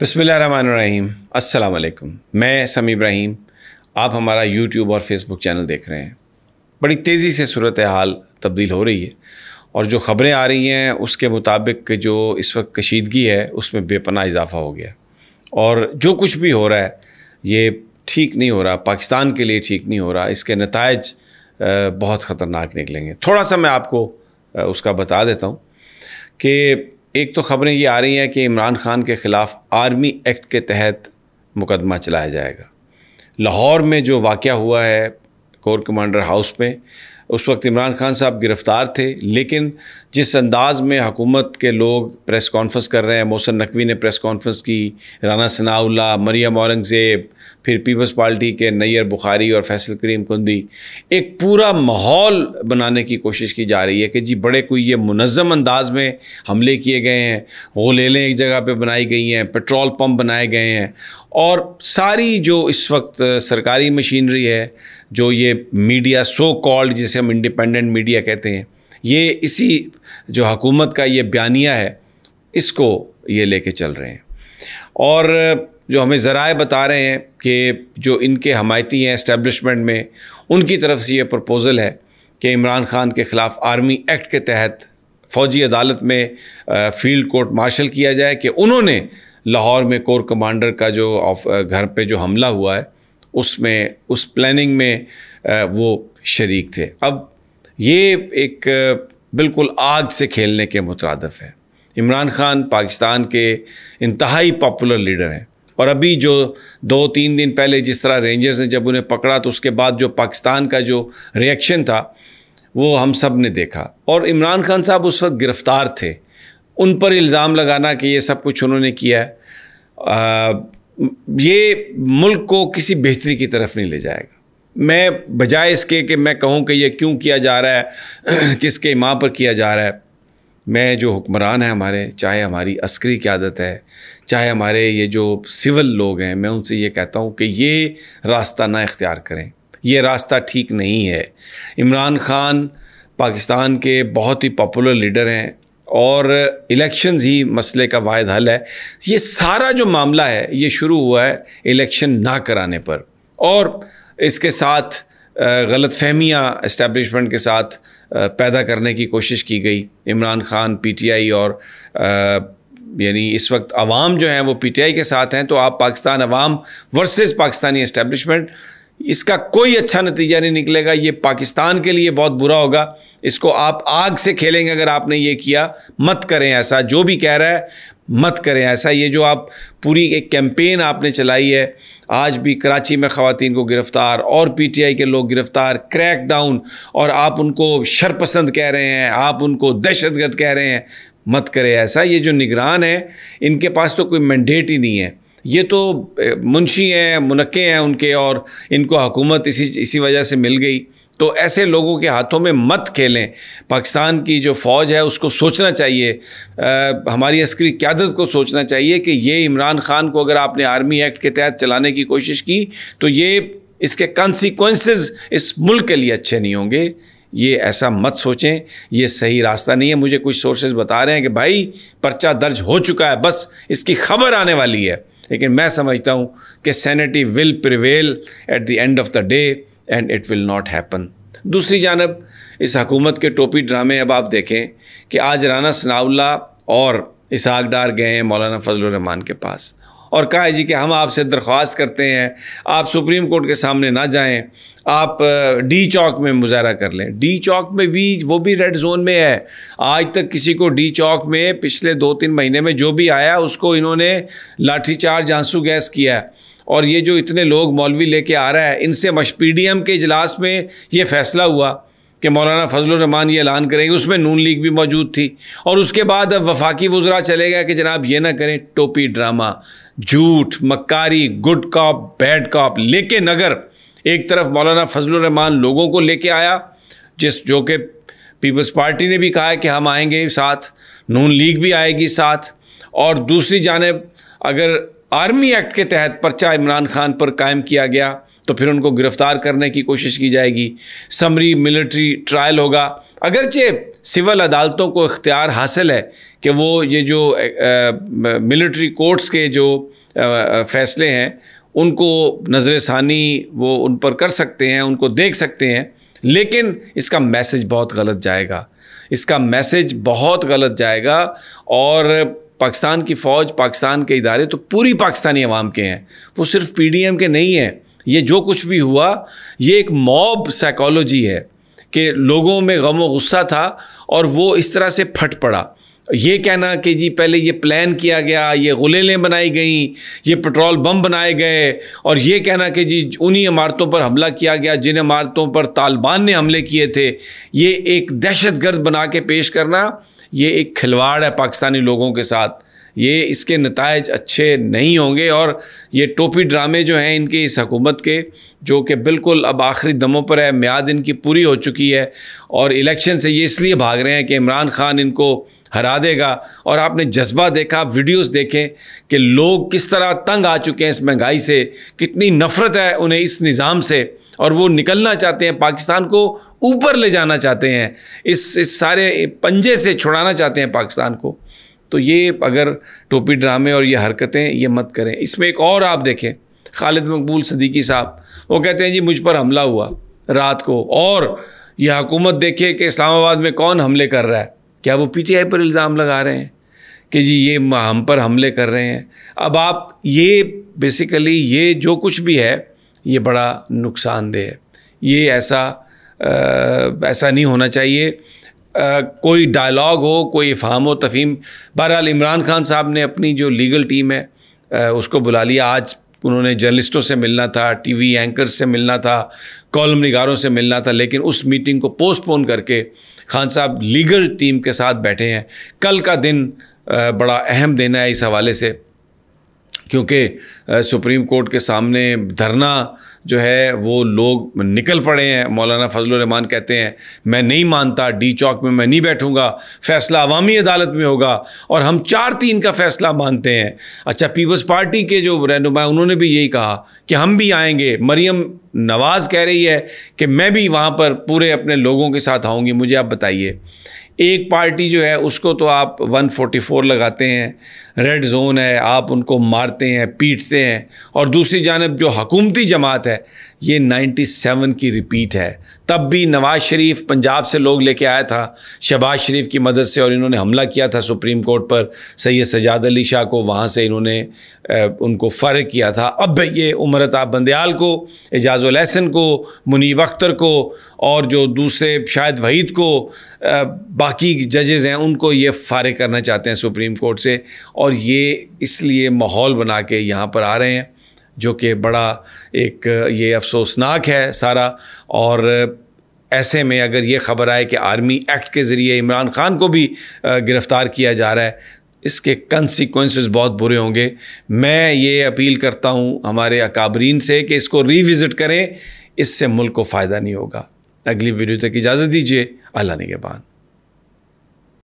बिस्मिल्लाहिर्रहमानिर्रहीम। अस्सलाम वालेकुम। मैं समी इब्राहिम, आप हमारा यूट्यूब और फेसबुक चैनल देख रहे हैं। बड़ी तेज़ी से सूरत हाल तब्दील हो रही है और जो ख़बरें आ रही हैं उसके मुताबिक जो इस वक्त कशीदगी है उसमें बेपनाह इजाफ़ा हो गया और जो कुछ भी हो रहा है ये ठीक नहीं हो रहा, पाकिस्तान के लिए ठीक नहीं हो रहा। इसके नताइज बहुत ख़तरनाक निकलेंगे। थोड़ा सा मैं आपको उसका बता देता हूँ कि एक तो ख़बरें ये आ रही हैं कि इमरान खान के ख़िलाफ़ आर्मी एक्ट के तहत मुकदमा चलाया जाएगा। लाहौर में जो वाक़या हुआ है कोर कमांडर हाउस में, उस वक्त इमरान खान साहब गिरफ़्तार थे, लेकिन जिस अंदाज़ में हुकूमत के लोग प्रेस कॉन्फ्रेंस कर रहे हैं, मोहसिन नकवी ने प्रेस कॉन्फ्रेंस की, राना सनाउल्लाह, मरियम औरंगज़ेब, फिर पीपल्स पार्टी के नैयर बुखारी और फैसल करीम कुंदी, एक पूरा माहौल बनाने की कोशिश की जा रही है कि जी बड़े कोई ये मुनज़्ज़म अंदाज़ में हमले किए गए हैं, गोलेलें एक जगह पे बनाई गई हैं, पेट्रोल पंप बनाए गए हैं और सारी जो इस वक्त सरकारी मशीनरी है, जो ये मीडिया सो कॉल्ड जिसे हम इंडिपेंडेंट मीडिया कहते हैं, ये इसी जो हुकूमत का ये बयानिया है इसको ये लेके चल रहे हैं। और जो हमें ज़राए बता रहे हैं कि जो इनके हमायती हैं इस्टेब्लिशमेंट में, उनकी तरफ से ये प्रपोज़ल है कि इमरान खान के ख़िलाफ़ आर्मी एक्ट के तहत फ़ौजी अदालत में फ़ील्ड कोर्ट मार्शल किया जाए कि उन्होंने लाहौर में कोर कमांडर का जो घर पे जो हमला हुआ है उसमें, उस प्लानिंग में वो शरीक थे। अब ये एक बिल्कुल आग से खेलने के मुतरादिफ है। इमरान खान पाकिस्तान के इंतहाई पॉपुलर लीडर हैं और अभी जो 2-3 दिन पहले जिस तरह रेंजर्स ने जब उन्हें पकड़ा तो उसके बाद जो पाकिस्तान का जो रिएक्शन था वो हम सब ने देखा। और इमरान खान साहब उस वक्त गिरफ़्तार थे, उन पर इल्ज़ाम लगाना कि ये सब कुछ उन्होंने किया है, ये मुल्क को किसी बेहतरी की तरफ नहीं ले जाएगा। मैं बजाय इसके कि मैं कहूँ कि ये क्यों किया जा रहा है, किसके इमाम पर किया जा रहा है, मैं जो हुक्मरान हैं हमारे, चाहे हमारी अस्करी क़यादत है, चाहे हमारे ये जो सिविल लोग हैं, मैं उनसे ये कहता हूँ कि ये रास्ता ना इख्तियार करें, ये रास्ता ठीक नहीं है। इमरान खान पाकिस्तान के बहुत ही पॉपुलर लीडर हैं और इलेक्शंस ही मसले का वाहिद हल है। ये सारा जो मामला है ये शुरू हुआ है इलेक्शन ना कराने पर और इसके साथ गलतफहमियाँ इस्टेब्लिशमेंट के साथ पैदा करने की कोशिश की गई। इमरान खान पीटीआई और यानी इस वक्त अवाम जो हैं वो पीटीआई के साथ हैं, तो आप पाकिस्तान अवाम वर्सेस पाकिस्तानी इस्टेब्लिशमेंट, इसका कोई अच्छा नतीजा नहीं निकलेगा। ये पाकिस्तान के लिए बहुत बुरा होगा। इसको आप आग से खेलेंगे अगर आपने ये किया। मत करें ऐसा, जो भी कह रहा है मत करें ऐसा। ये जो आप पूरी एक कैंपेन आपने चलाई है, आज भी कराची में ख़वातीन को गिरफ़्तार और पीटीआई के लोग गिरफ़्तार, क्रैक डाउन, और आप उनको शरपसंद कह रहे हैं, आप उनको दहशतगर्द कह रहे हैं। मत करें ऐसा। ये जो निगरान हैं इनके पास तो कोई मैंडेट ही नहीं है, ये तो मुंशी हैं, मुनक्के हैं उनके, और इनको हुकूमत इसी वजह से मिल गई। तो ऐसे लोगों के हाथों में मत खेलें। पाकिस्तान की जो फ़ौज है उसको सोचना चाहिए, हमारी अस्करी क़यादत को सोचना चाहिए कि ये इमरान खान को अगर आपने आर्मी एक्ट के तहत चलाने की कोशिश की तो ये इसके कॉन्सिक्वेंसेस इस मुल्क के लिए अच्छे नहीं होंगे। ये ऐसा मत सोचें, ये सही रास्ता नहीं है। मुझे कुछ सोर्सेज बता रहे हैं कि भाई पर्चा दर्ज हो चुका है, बस इसकी खबर आने वाली है, लेकिन मैं समझता हूँ कि sanity will prevail at the end of the day and it will not happen. दूसरी जानब इस हुकूमत के टोपी ड्रामे अब आप देखें कि आज राना सनाउल्लाह और इसहाक डार गए हैं मौलाना फजलुर रहमान के पास और कहा है जी कि हम आपसे दरख्वास्त करते हैं आप सुप्रीम कोर्ट के सामने ना जाएं, आप डी चौक में मुजाहरा कर लें। डी चौक में भी वो भी रेड जोन में है। आज तक किसी को डी चौक में पिछले 2-3 महीने में जो भी आया उसको इन्होंने लाठीचार्ज, आंसू गैस किया है। और ये जो इतने लोग मौलवी लेके आ रहा है, इनसे पीडीएम के इजलास में ये फैसला हुआ कि मौलाना फजलुर रहमान ये ऐलान करेंगे, उसमें नून लीग भी मौजूद थी, और उसके बाद अब वफाकी वज़रा चले गए कि जनाब ये ना करें। टोपी ड्रामा, झूठ, मक्कारी, गुड कॉप बैड कॉप। लेकिन अगर एक तरफ मौलाना फजलुर रहमान लोगों को लेके आया, जो कि पीपल्स पार्टी ने भी कहा है कि हम आएंगे साथ, नून लीग भी आएगी साथ, और दूसरी जानिब अगर आर्मी एक्ट के तहत पर्चा इमरान खान पर कायम किया गया तो फिर उनको गिरफ़्तार करने की कोशिश की जाएगी, समरी मिलिट्री ट्रायल होगा। اگرچہ سول عدالتوں کو اختیار حاصل ہے کہ وہ یہ جو ملٹری کورٹس کے جو فیصلے ہیں ان کو نظر ثانی وہ ان پر کر سکتے ہیں، ان کو دیکھ سکتے ہیں، لیکن اس کا میسج بہت غلط جائے گا، اس کا میسج بہت غلط جائے گا۔ اور پاکستان کی فوج، پاکستان کے ادارے تو پوری پاکستانی عوام کے ہیں، وہ صرف پی ڈی ایم کے نہیں ہیں۔ یہ جو کچھ بھی ہوا یہ ایک موب سائیکالوجی ہے کہ لوگوں میں غم و غصہ تھا اور وہ اس طرح سے پھٹ پڑا۔ یہ کہنا کہ جی پہلے یہ پلان کیا گیا، یہ غلیلیں بنائی گئیں، یہ پٹرول بم بنائے گئے، اور یہ کہنا کہ جی انہی عمارتوں پر حملہ کیا گیا جن عمارتوں پر طالبان نے حملے کیے تھے، یہ ایک دہشت گرد بنا کے پیش کرنا، یہ ایک کھلواڑ ہے پاکستانی لوگوں کے ساتھ۔ یہ اس کے نتائج اچھے نہیں ہوں گے، اور یہ ٹوپی ڈرامے جو ہیں ان کے اس حکومت کے، جو کہ بالکل اب آخری دموں پر ہے، میعاد ان کی پوری ہو چکی ہے، اور الیکشن سے یہ اس لیے بھاگ رہے ہیں کہ عمران خان ان کو ہرا دے گا۔ اور آپ نے جذبہ دیکھا، ویڈیوز دیکھیں کہ لوگ کس طرح تنگ آ چکے ہیں اس مہنگائی سے، کتنی نفرت ہے انہیں اس نظام سے، اور وہ نکلنا چاہتے ہیں، پاکستان کو اوپر لے جانا چاہتے ہیں، اس سارے پنجے سے چھڑانا چاہتے ہیں پاکستان کو۔ تو یہ اگر ٹوپی ڈرامے اور یہ حرکتیں یہ مت کریں۔ اس میں ایک اور آپ دیکھیں، خالد مقبول صدیقی صاحب، وہ کہتے ہیں جی مجھ پر حملہ ہوا رات کو، اور یہ حکومت دیکھے کہ اسلام آباد میں کون حملے کر رہا ہے۔ کیا وہ پی ٹی آئی پر الزام لگا رہے ہیں کہ جی یہ ہم پر حملے کر رہے ہیں؟ اب آپ یہ بیسیکلی یہ جو کچھ بھی ہے یہ بڑا نقصان دہ ہے، یہ ایسا نہیں ہونا چاہیے۔ کوئی ڈائلاگ ہو، کوئی افہام و تفہیم۔ بہرحال عمران خان صاحب نے اپنی جو لیگل ٹیم ہے اس کو بلا لیا۔ آج انہوں نے جرنلسٹوں سے ملنا تھا، ٹی وی اینکرز سے ملنا تھا، کالم نگاروں سے ملنا تھا، لیکن اس میٹنگ کو پوسٹ پون کر کے خان صاحب لیگل ٹیم کے ساتھ بیٹھے ہیں۔ کل کا دن بڑا اہم دن ہے اس حوالے سے، کیونکہ سپریم کورٹ کے سامنے دھرنا جو ہے وہ لوگ نکل پڑے ہیں۔ مولانا فضل الرحمان کہتے ہیں میں نہیں مانتا، ڈی چوک میں میں نہیں بیٹھوں گا، فیصلہ عوامی عدالت میں ہوگا، اور ہم 4-3 کا فیصلہ مانتے ہیں۔ اچھا، پیپلز پارٹی کے جو رہنما انہوں نے بھی یہی کہا کہ ہم بھی آئیں گے۔ مریم نواز کہہ رہی ہے کہ میں بھی وہاں پر پورے اپنے لوگوں کے ساتھ آؤں گی۔ مجھے آپ بتائیے، ایک پارٹی جو ہے اس کو تو آپ 144 لگاتے ہیں، ریڈ زون ہے، آپ ان کو مارتے ہیں، پیٹتے ہیں، اور دوسری جانب جو حکومتی جماعت ہے یہ 97 کی ریپیٹ ہے۔ تب بھی نواز شریف پنجاب سے لوگ لے کے آیا تھا شہباز شریف کی مدد سے، اور انہوں نے حملہ کیا تھا سپریم کورٹ پر، سید سجاد علی شاہ کو وہاں سے انہوں نے ان کو فارغ کیا تھا۔ اب یہ عمر عطا بندیال کو، اعجاز الاحسن کو، منیب اختر کو، اور جو دوسرے شاہد وحید کو، باقی ججز ہیں ان کو یہ فارغ کرنا چاہتے ہیں سپریم کورٹ سے، اور یہ اس لیے ماحول بنا کے یہاں پر آ رہے ہیں، جو کہ بڑا ایک یہ افسوسناک ہے سارا۔ اور ایسے میں اگر یہ خبر آئے کہ آرمی ایکٹ کے ذریعے عمران خان کو بھی گرفتار کیا جا رہا ہے، اس کے کنسیکوینسز بہت برے ہوں گے۔ میں یہ اپیل کرتا ہوں ہمارے اکابرین سے کہ اس کو ری وزٹ کریں، اس سے ملک کو فائدہ نہیں ہوگا۔ اگلی ویڈیو تک اجازت دیجیے، اللہ نگہبان۔